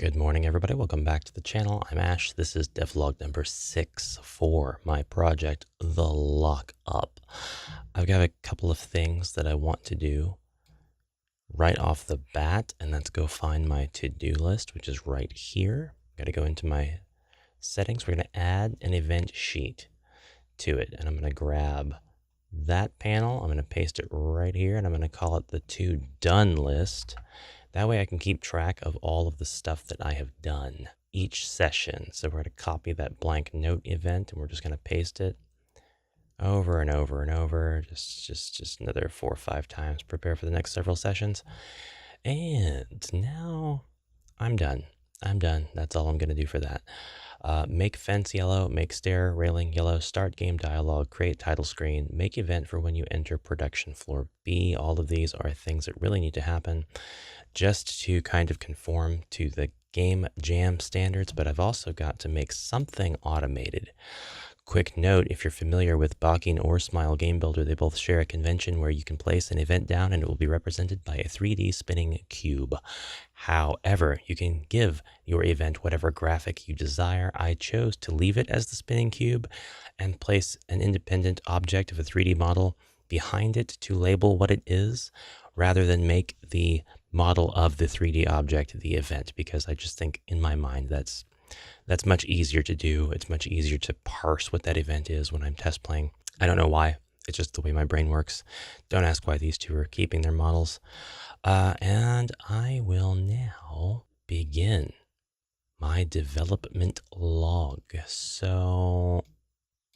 Good morning, everybody. Welcome back to the channel. I'm Ash. This is Devlog number 6 for my project, The Lockup. I've got a couple of things that I want to do right off the bat, and let's go find my to-do list, which is right here. Got to go into my settings. We're going to add an event sheet to it, and I'm going to grab that panel. I'm going to paste it right here, and I'm going to call it the To Done list. That way I can keep track of all of the stuff that I have done each session. So we're going to copy that blank note event, and we're just going to paste it over and over and over, just another 4 or 5 times. Prepare for the next several sessions. And now I'm done. That's all I'm going to do for that. Make fence yellow, make stair railing yellow, start game dialogue, create title screen, make event for when you enter production floor B. All of these are things that really need to happen just to kind of conform to the game jam standards, but I've also got to make something automated. Quick note, if you're familiar with Bakin or Smile Game Builder, they both share a convention where you can place an event down and it will be represented by a 3D spinning cube. However, you can give your event whatever graphic you desire. I chose to leave it as the spinning cube and place an independent object of a 3D model behind it to label what it is, rather than make the model of the 3D object the event, because I just think in my mind that's much easier to do. It's much easier to parse what that event is when I'm test playing. I don't know why. It's just the way my brain works. Don't ask why these two are keeping their models. And I will now begin my development log. So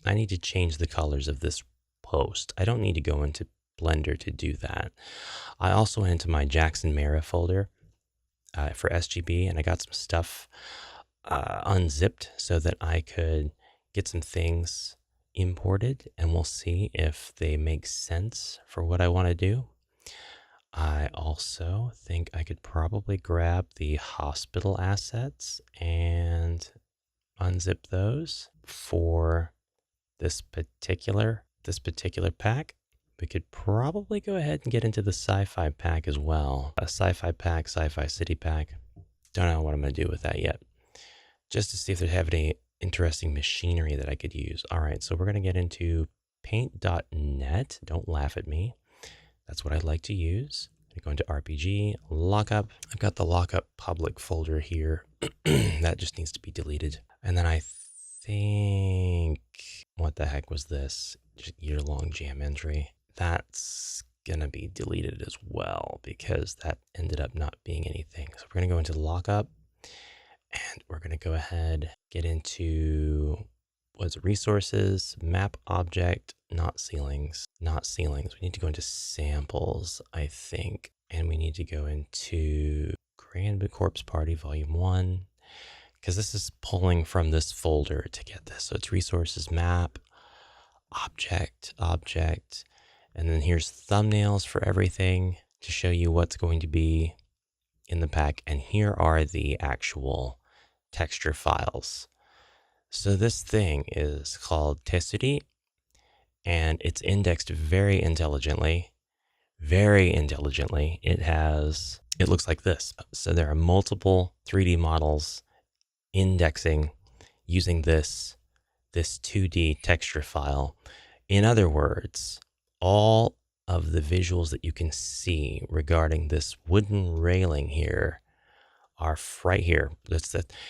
I need to change the colors of this post. I don't need to go into Blender to do that. I also went into my Jackson Mara folder for SGB, and I got some stuff unzipped so that I could get some things imported, and we'll see if they make sense for what I want to do. I also think I could probably grab the hospital assets and unzip those for this particular pack. We could probably go ahead and get into the sci-fi pack as well. A sci-fi pack, sci-fi city pack. Don't know what I'm going to do with that yet. Just to see if they have any interesting machinery that I could use. All right, so we're going to get into paint.net. Don't laugh at me. That's what I like to use. I go into RPG, Lockup. I've got the Lockup public folder here. That just needs to be deleted. And then I think, what the heck was this? Just year-long jam entry. That's going to be deleted as well because that ended up not being anything. So we're going to go into Lockup. And we're going to go ahead, get into, resources, map object, not ceilings. We need to go into samples, I think. And we need to go into Grand Corpse Party Volume 1, because this is pulling from this folder to get this. So it's resources, map, object, and then here's thumbnails for everything to show you what's going to be in the pack, and here are the actual texture files. So this thing is called Tessuri, and it's indexed very intelligently. It looks like this. So there are multiple 3D models indexing using this 2D texture file. In other words, all of the visuals that you can see regarding this wooden railing here are right here.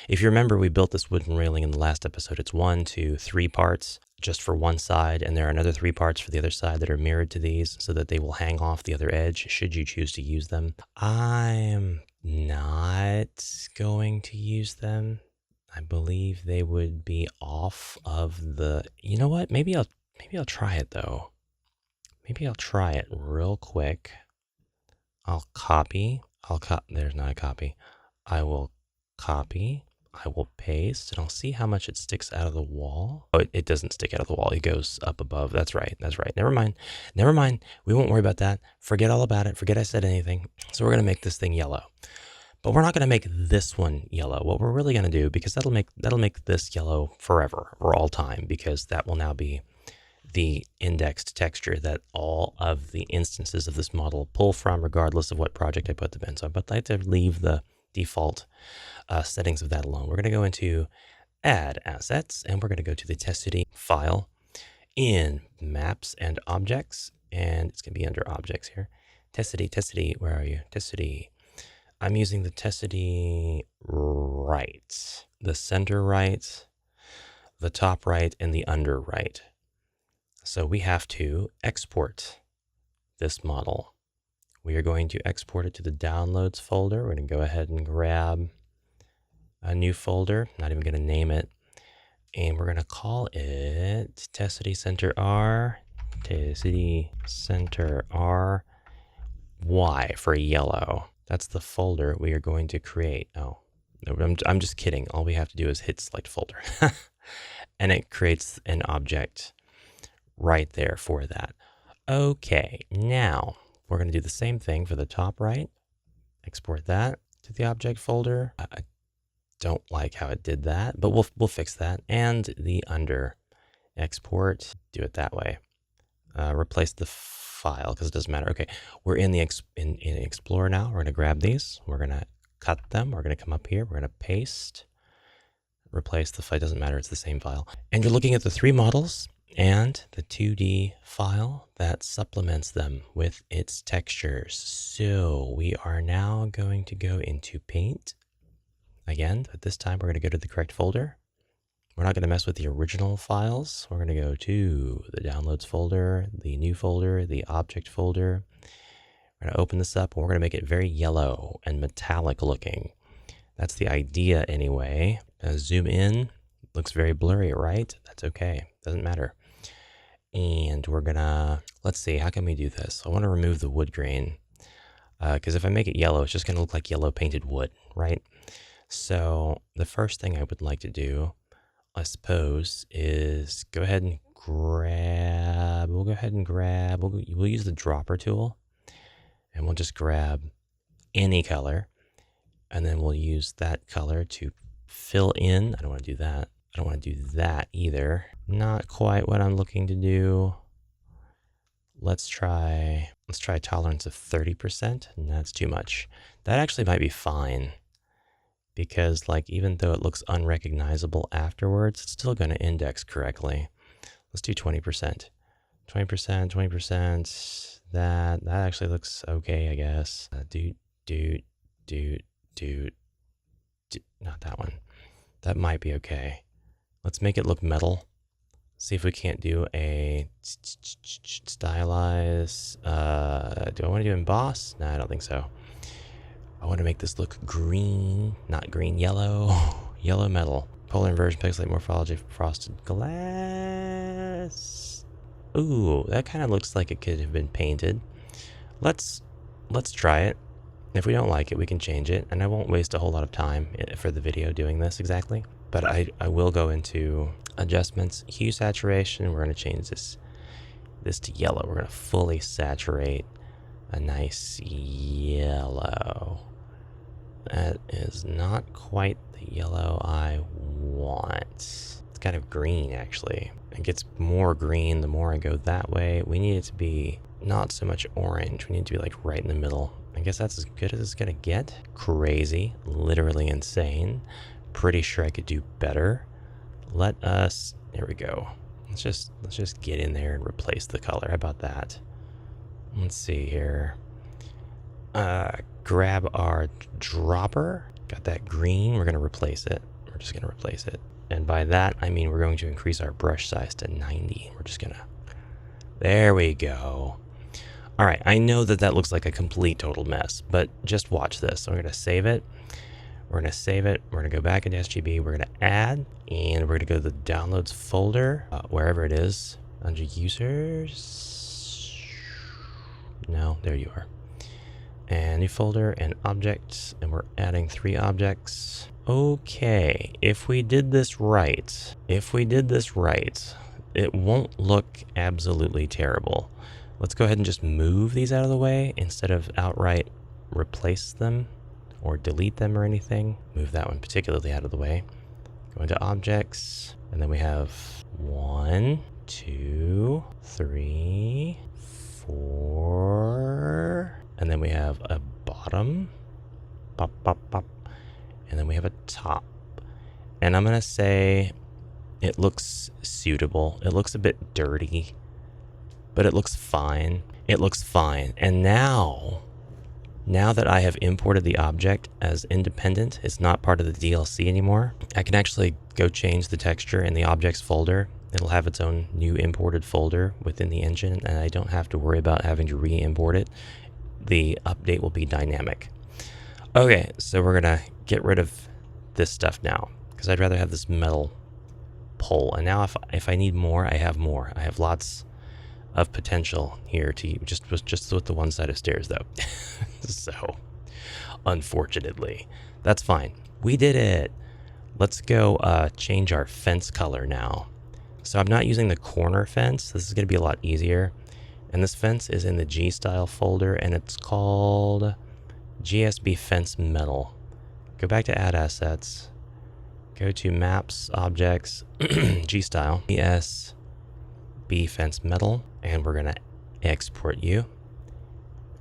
If you remember, we built this wooden railing in the last episode. It's 1, 2, 3 parts just for one side, and there are another 3 parts for the other side that are mirrored to these so that they will hang off the other edge should you choose to use them. I'm not going to use them. I believe they would be off of the, you know what? Maybe I'll try it though. Maybe I'll try it real quick. There's not a copy. I will copy, I will paste, and I'll see how much it sticks out of the wall. Oh, it doesn't stick out of the wall. It goes up above. That's right. Never mind. We won't worry about that. Forget all about it. Forget I said anything. So we're going to make this thing yellow. But we're not going to make this one yellow. What we're really going to do, because that'll make this yellow forever, for all time, because that will now be the indexed texture that all of the instances of this model pull from, regardless of what project I put them in. So I'd like to leave the default settings of that alone. We're going to go into Add Assets, and we're going to go to the Testcity file in Maps and Objects, and it's going to be under Objects here. Testcity, where are you? Testcity. I'm using the Testcity right, the center right, the top right, and the under right. So we have to export this model. We are going to export it to the Downloads folder. We're going to go ahead and grab a new folder, not even going to name it, and we're going to call it Testcity Center R, Testcity Center R, Y for yellow. That's the folder we are going to create. Oh, I'm just kidding. All we have to do is hit select folder, and it creates an object right there for that. Okay, now we're going to do the same thing for the top right. Export that to the object folder. I don't like how it did that, but we'll fix that. And the under, export, do it that way. Replace the file because it doesn't matter. Okay, we're in the in Explorer now. We're going to grab these. We're going to cut them. We're going to come up here. We're going to paste, replace the file. It doesn't matter. It's the same file. And you're looking at the 3 models and the 2D file that supplements them with its textures. So we are now going to go into Paint again, but this time we're going to go to the correct folder. We're not going to mess with the original files. We're going to go to the Downloads folder, the New folder, the Object folder. We're going to open this up, and we're going to make it very yellow and metallic looking. That's the idea anyway. Zoom in. Looks very blurry, right? That's okay. Doesn't matter. And we're going to, let's see, how can we do this? I want to remove the wood grain, because if I make it yellow, it's just going to look like yellow painted wood, right? So the first thing I would like to do, I suppose, is go ahead and grab, we'll use the dropper tool, and we'll just grab any color, and then we'll use that color to fill in. I don't want to do that. I don't want to do that either. Not quite what I'm looking to do. Let's try a tolerance of 30%, and that's too much. That actually might be fine, because like even though it looks unrecognizable afterwards, it's still going to index correctly. Let's do 20%. 20%. That actually looks okay, I guess. Not that one. That might be okay. Let's make it look metal. See if we can't do a stylize. Do I want to do emboss? No, I don't think so. I want to make this look green, not green, yellow. Yellow metal. Polar inversion, pixelate morphology, frosted glass. Ooh, that kind of looks like it could have been painted. Let's try it. If we don't like it, we can change it, and I won't waste a whole lot of time for the video doing this exactly. But I will go into adjustments, hue saturation. We're going to change this to yellow. We're going to fully saturate a nice yellow. That is not quite the yellow I want. It's kind of green, actually. It gets more green the more I go that way. We need it to be not so much orange. We need to be like right in the middle. I guess that's as good as it's gonna get. Crazy, literally insane. Pretty sure I could do better. There we go. Let's just get in there and replace the color. How about that? Let's see here. Grab our dropper. Got that green. We're gonna replace it. We're just gonna replace it. And by that, I mean we're going to increase our brush size to 90. We're just gonna, there we go. All right, I know that looks like a complete total mess, but just watch this. So we're gonna save it. We're gonna save it. We're gonna go back into SGB. We're gonna add, and we're gonna go to the downloads folder, wherever it is, under users. No, there you are. And new folder and objects, and we're adding 3 objects. Okay, if we did this right, it won't look absolutely terrible. Let's go ahead and just move these out of the way instead of outright replace them or delete them or anything. Move that one particularly out of the way. Go into objects, and then we have 1, 2, 3, 4, and then we have a bottom. Pop, pop, pop. And then we have a top. And I'm going to say it looks suitable. It looks a bit dirty, but it looks fine. It looks fine. And now that I have imported the object as independent, it's not part of the DLC anymore, I can actually go change the texture in the objects folder. It'll have its own new imported folder within the engine, and I don't have to worry about having to re-import it. The update will be dynamic. Okay, so we're gonna get rid of this stuff now, because I'd rather have this metal pole. And now if I need more, I have more. I have lots of potential here to just with the one side of stairs though. So unfortunately, that's fine. We did it. Let's go change our fence color now. So I'm not using the corner fence. This is going to be a lot easier. And this fence is in the G style folder, and it's called GSB Fence Metal. Go back to Add Assets. Go to Maps, Objects, G style, GSB Fence Metal, and we're going to export you.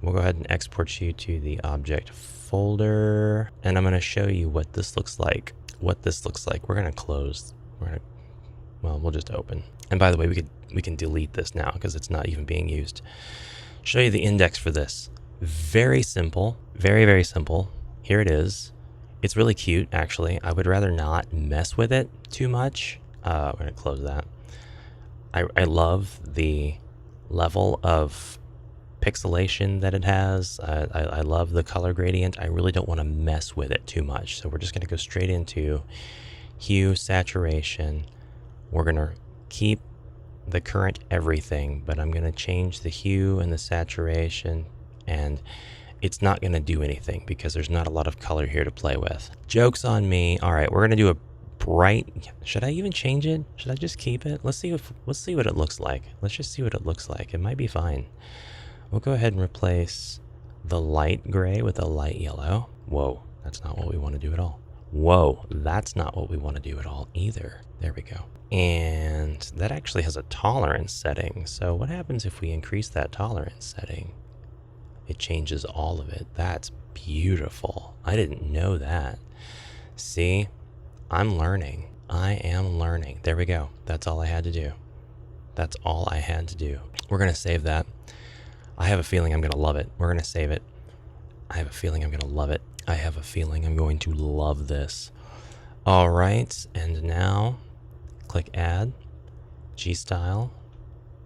We'll go ahead and export you to the object folder, and I'm going to show you what this looks like. We're going to close. We'll just open. And by the way, we can delete this now because it's not even being used. Show you the index for this. Very simple, very, very simple. Here it is. It's really cute, actually. I would rather not mess with it too much. We're going to close that. I love the level of pixelation that it has. I love the color gradient. I really don't want to mess with it too much. So we're just going to go straight into hue, saturation. We're going to keep the current everything, but I'm going to change the hue and the saturation, and it's not going to do anything because there's not a lot of color here to play with. Joke's on me. All right, we're going to do a bright. Should I even change it? Should I just keep it? Let's see what it looks like. Let's just see what it looks like. It might be fine. We'll go ahead and replace the light gray with a light yellow. Whoa, that's not what we want to do at all. Whoa, that's not what we want to do at all either. There we go. And that actually has a tolerance setting. So what happens if we increase that tolerance setting? It changes all of it. That's beautiful. I didn't know that. See, I'm learning. I am learning. There we go. That's all I had to do. That's all I had to do. We're going to save that. I have a feeling I'm going to love it. We're going to save it. I have a feeling I'm going to love it. I have a feeling I'm going to love this. All right. And now click Add. G-Style.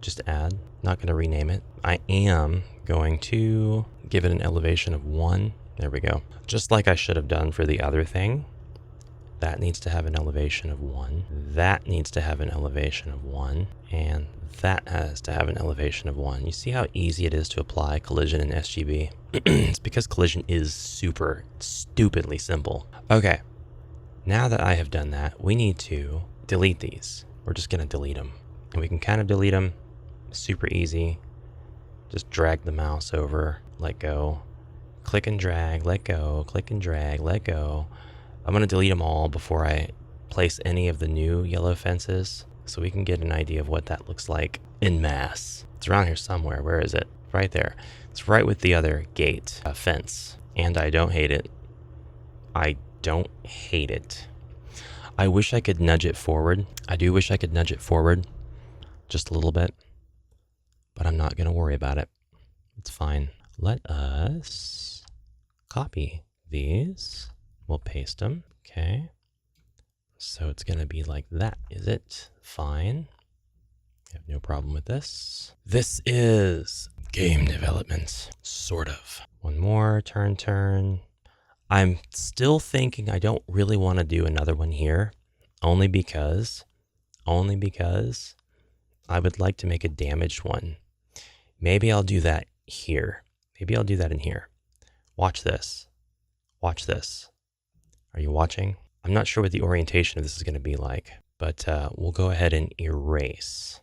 Just Add. Not going to rename it. I am going to give it an elevation of 1. There we go. Just like I should have done for the other thing. That needs to have an elevation of 1. That needs to have an elevation of 1. And that has to have an elevation of 1. You see how easy it is to apply collision in SGB? It's because collision is super stupidly simple. Okay, now that I have done that, we need to delete these. We're just going to delete them. And we can kind of delete them super easy. Just drag the mouse over, let go, click and drag, let go, click and drag, let go. I'm going to delete them all before I place any of the new yellow fences so we can get an idea of what that looks like en masse. It's around here somewhere. Where is it? Right there. It's right with the other gate fence. And I don't hate it. I don't hate it. I wish I could nudge it forward. I do wish I could nudge it forward just a little bit, but I'm not going to worry about it. It's fine. Let us copy these. We'll paste them. Okay. So it's going to be like that. Is it? Fine. I have no problem with this. This is game development. Sort of. One more. Turn. I'm still thinking I don't really want to do another one here. Only because I would like to make a damaged one. Maybe I'll do that here. Maybe I'll do that in here. Watch this. Watch this. Are you watching? I'm not sure what the orientation of this is going to be like, but we'll go ahead and erase.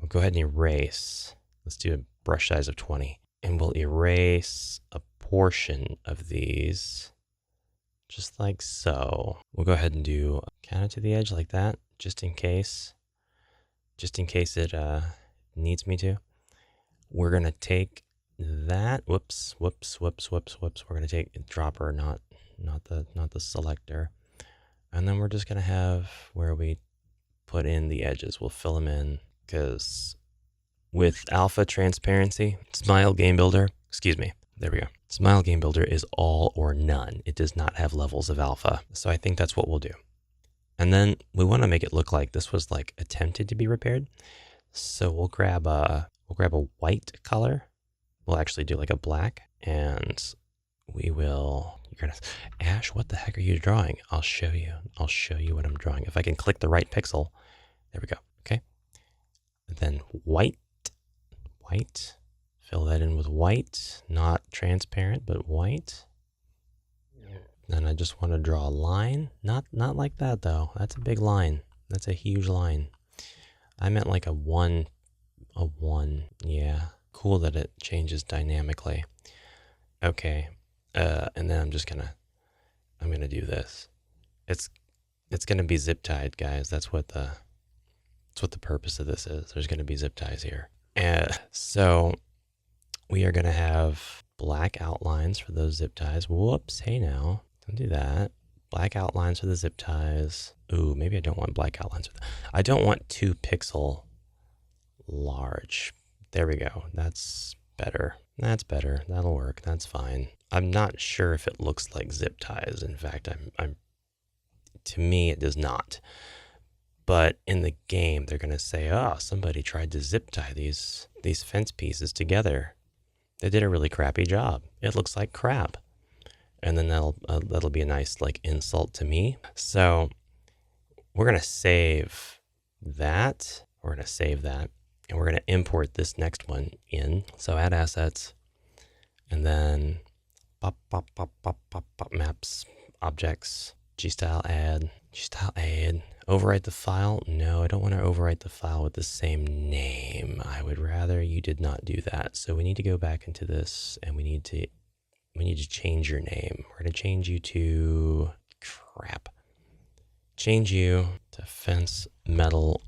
We'll go ahead and erase. Let's do a brush size of 20. And we'll erase a portion of these, just like so. We'll go ahead and do count it to the edge like that, just in case it needs me to. We're going to take that. Whoops. We're gonna take a dropper, not the selector. And then we're just gonna have where we put in the edges. We'll fill them in because with alpha transparency, Smile Game Builder, there we go. Smile Game Builder is all or none. It does not have levels of alpha. So I think that's what we'll do. And then we want to make it look like this was like attempted to be repaired. So we'll grab a white color. We'll actually do like a black, and you're gonna, Ash, what the heck are you drawing? I'll show you what I'm drawing. If I can click the right pixel, there we go, okay? And then white, fill that in with white, not transparent, but white. Then I just want to draw a line, not like that though. That's a big line, that's a huge line. I meant like a one, yeah. Cool that it changes dynamically. Okay, and then I'm gonna do this. It's gonna be zip tied, guys. That's what the purpose of this is. There's gonna be zip ties here. So we are gonna have black outlines for those zip ties. Whoops, hey now, don't do that. Black outlines for the zip ties. Ooh, maybe I don't want black outlines. I don't want 2 pixel large. There we go. That's better. That'll work. That's fine. I'm not sure if it looks like zip ties. In fact, to me, it does not. But in the game, they're going to say, oh, somebody tried to zip tie these fence pieces together. They did a really crappy job. It looks like crap. And then that'll be a nice like insult to me. So we're going to save that. And we're going to import this next one in. So add assets, and then pop, maps, objects, G-style add. Overwrite the file. No, I don't want to overwrite the file with the same name. I would rather you did not do that. So we need to go back into this, and we need to change your name. We're going to change you to Fence Metal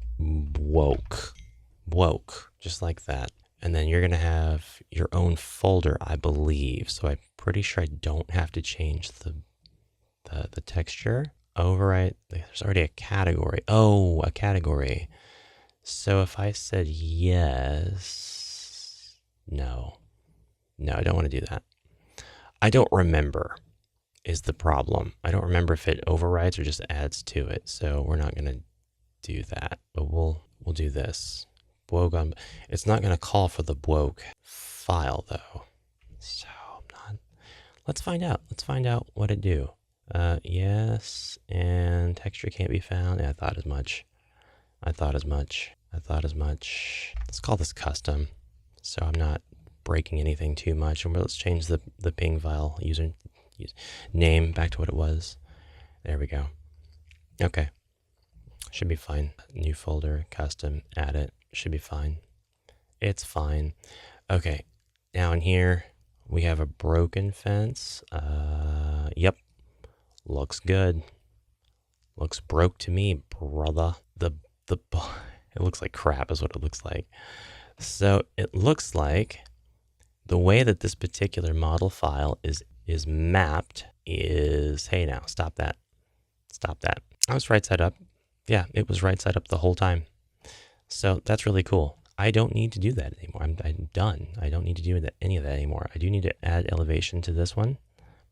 Woke, just like that. And then you're going to have your own folder, I believe. So I'm pretty sure I don't have to change the texture. Overwrite, there's already a category. Oh, a category. So if I said yes, no, I don't want to do that. I don't remember is the problem. I don't remember if it overwrites or just adds to it. So we're not going to do that, but we'll do this. It's not going to call for the Bwoke file though. So let's find out. Let's find out what it do. Yes, and texture can't be found. Yeah, I thought as much. Let's call this custom, so I'm not breaking anything too much. And let's change the ping file user name back to what it was. There we go. Okay, should be fine. New folder, custom, add it. Should be fine. It's fine. Okay, down here we have a broken fence. Yep, looks good. Looks broke to me, brother. It looks like crap is what it looks like. So it looks like the way that this particular model file is mapped is, hey now, stop that. I was right side up. Yeah, it was right side up the whole time. So that's really cool. I don't need to do that anymore. I'm done. I don't need to do any of that anymore. I do need to add elevation to this one.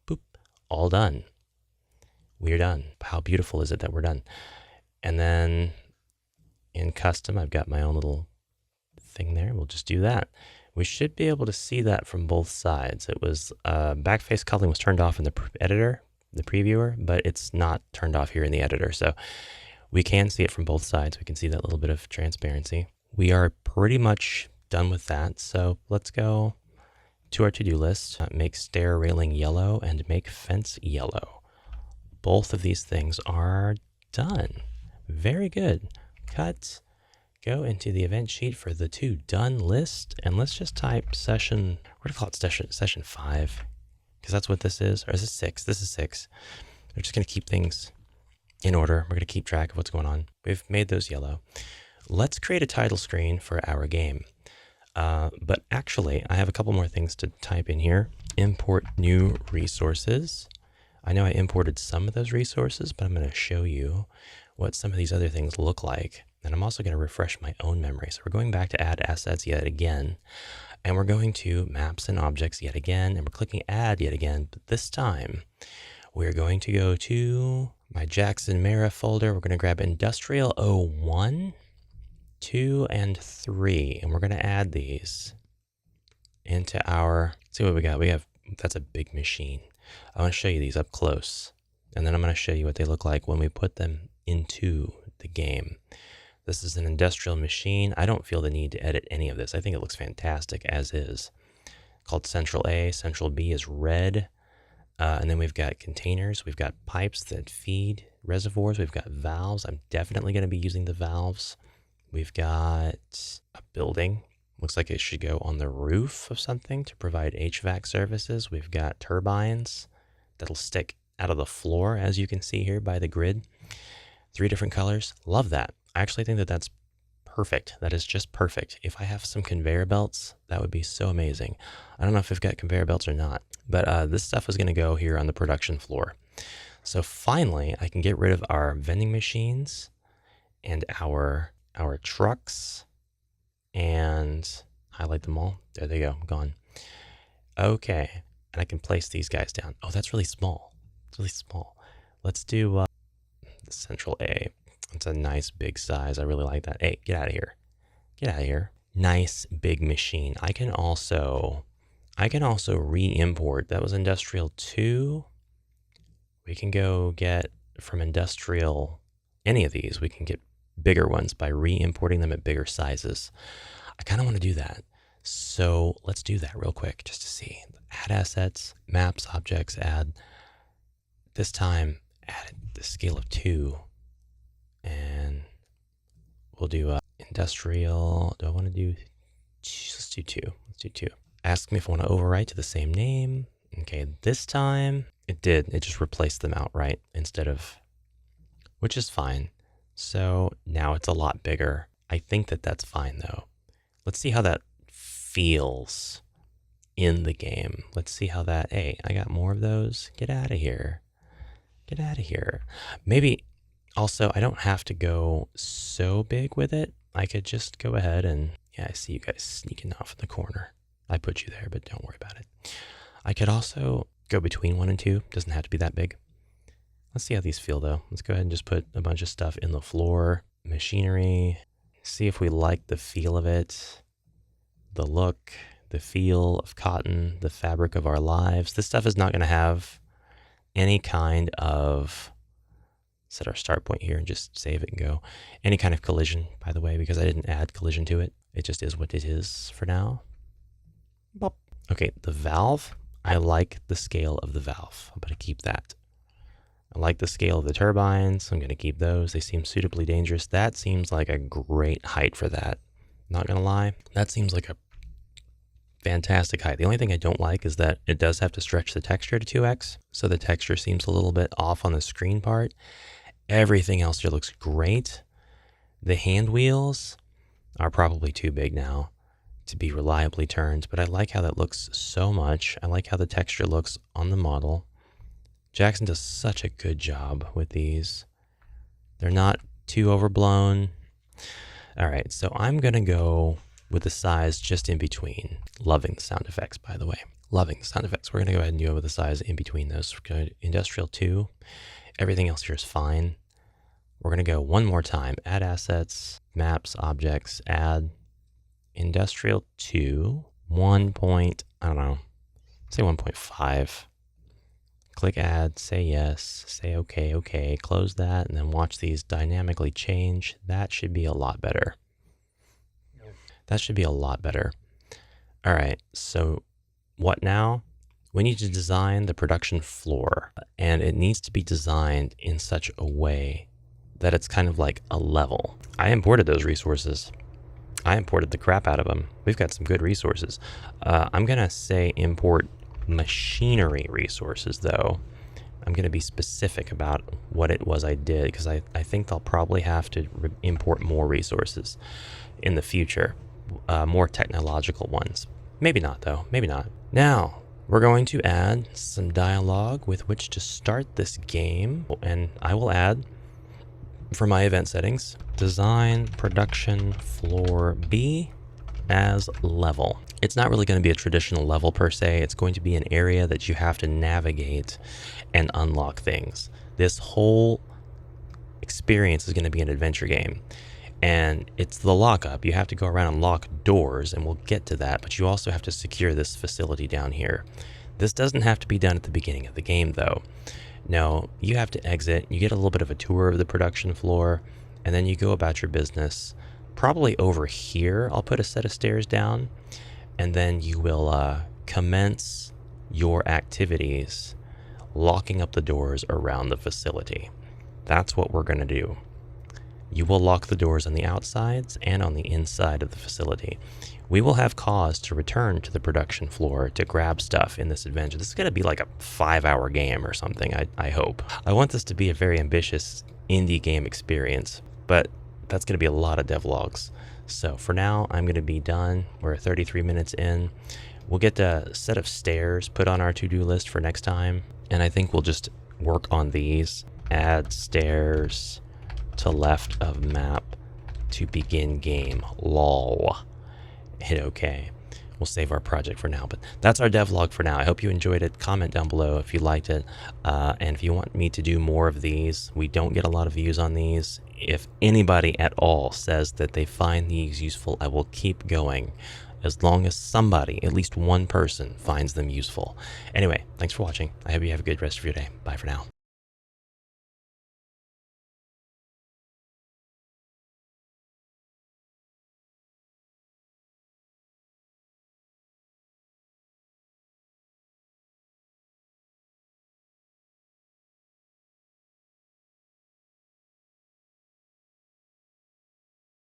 Boop, all done. We're done. How beautiful is it that we're done? And then in custom, I've got my own little thing there. We'll just do that. We should be able to see that from both sides. It was backface culling was turned off in the editor, the previewer, but it's not turned off here in the editor. So we can see it from both sides. We can see that little bit of transparency. We are pretty much done with that. So let's go to our to-do list. Make stair railing yellow and make fence yellow. Both of these things are done. Very good. Cut. Go into the event sheet for the to done list, and let's just type session. We're gonna call it session 5, because that's what this is. Or is it 6? This is 6. We're just gonna keep things in order. We're gonna keep track of what's going on. We've made those yellow. Let's create a title screen for our game. But actually, I have a couple more things to type in here. Import new resources. I know I imported some of those resources, but I'm going to show you what some of these other things look like. And I'm also going to refresh my own memory. So we're going back to add assets yet again. And we're going to maps and objects yet again. And we're clicking add yet again. But this time, we're going to go to my Jackson Mara folder. We're going to grab Industrial 01, 2, and 3. And we're going to add these into our, see what we got. We have, that's a big machine. I want to show you these up close. And then I'm going to show you what they look like when we put them into the game. This is an industrial machine. I don't feel the need to edit any of this. I think it looks fantastic as is. Called Central A. Central B is red. And then we've got containers. We've got pipes that feed reservoirs. We've got valves. I'm definitely going to be using the valves. We've got a building. Looks like it should go on the roof of something to provide HVAC services. We've got turbines that'll stick out of the floor, as you can see here by the grid. 3 different colors. Love that. I actually think that that's perfect. That is just perfect. If I have some conveyor belts, that would be so amazing. I don't know if we've got conveyor belts or not, but this stuff is going to go here on the production floor. So finally, I can get rid of our vending machines and our trucks and highlight them all. There they go, gone. Okay, and I can place these guys down. Oh, that's really small. It's really small. Let's do the Central A. It's a nice big size. I really like that. Hey, get out of here. Get out of here. Nice big machine. I can also re-import. That was Industrial 2. We can go get from Industrial, any of these, we can get bigger ones by re-importing them at bigger sizes. I kind of want to do that. So let's do that real quick just to see. Add assets, maps, objects, add. This time, add the scale of 2. And we'll do industrial. Do I want to do, let's do 2. Let's do 2. Ask me if I want to overwrite to the same name. Okay, this time it did. It just replaced them outright instead of, which is fine. So now it's a lot bigger. I think that that's fine though. Let's see how that feels in the game. Let's see how that, hey, I got more of those. Get out of here. Get out of here. Maybe also I don't have to go so big with it. I could just go ahead and, yeah, I see you guys sneaking off in the corner. I put you there, but don't worry about it. I could also go between 1 and 2. Doesn't have to be that big. Let's see how these feel though. Let's go ahead and just put a bunch of stuff in the floor. Machinery. See if we like the feel of it. The look, the feel of cotton, the fabric of our lives. This stuff is not going to have any kind of, set our start point here and just save it and go. Any kind of collision, by the way, because I didn't add collision to it. It just is what it is for now. Bop. Okay, the valve. I like the scale of the valve. I'm going to keep that. I like the scale of the turbines. I'm going to keep those. They seem suitably dangerous. That seems like a great height for that. Not going to lie. That seems like a fantastic height. The only thing I don't like is that it does have to stretch the texture to 2x. So the texture seems a little bit off on the screen part. Everything else here looks great. The hand wheels are probably too big now to be reliably turned, but I like how that looks so much. I like how the texture looks on the model. Jackson does such a good job with these. They're not too overblown. All right, so I'm going to go with the size just in between. Loving the sound effects, by the way. Loving the sound effects. We're going to go ahead and go with the size in between those. We're going to Industrial 2. Everything else here is fine. We're going to go one more time. Add assets, maps, objects, add Industrial 2, 1 point, I don't know, say 1.5. Click add, say yes, say okay, close that, and then watch these dynamically change. That should be a lot better. That should be a lot better. All right, so what now? We need to design the production floor, and it needs to be designed in such a way that it's kind of like a level. I imported those resources. I imported the crap out of them. We've got some good resources. I'm gonna say import machinery resources though. I'm gonna be specific about what it was I did, because I think they'll probably have to import more resources in the future. more technological ones. Maybe not, though. Maybe not. Now, we're going to add some dialogue with which to start this game. And I will add, for my event settings, design production floor B as level. It's not really going to be a traditional level per se. It's going to be an area that you have to navigate and unlock things. This whole experience is going to be an adventure game. And it's the lockup. You have to go around and lock doors, and we'll get to that, but you also have to secure this facility down here. This doesn't have to be done at the beginning of the game, though. No, you have to exit. You get a little bit of a tour of the production floor, and then you go about your business. Probably over here, I'll put a set of stairs down, and then you will commence your activities, locking up the doors around the facility. That's what we're going to do. You will lock the doors on the outsides and on the inside of the facility. We will have cause to return to the production floor to grab stuff in this adventure. This is going to be like a 5-hour game or something, I hope. I want this to be a very ambitious indie game experience, but that's going to be a lot of devlogs. So for now, I'm going to be done. We're 33 minutes in. We'll get a set of stairs put on our to-do list for next time, and I think we'll just work on these. Add stairs to left of map to begin game. Lol. Hit OK. We'll save our project for now, but that's our devlog for now. I hope you enjoyed it. Comment down below if you liked it, and if you want me to do more of these. We don't get a lot of views on these. If anybody at all says that they find these useful, I will keep going as long as somebody, at least one person, finds them useful. Anyway, thanks for watching. I hope you have a good rest of your day. Bye for now.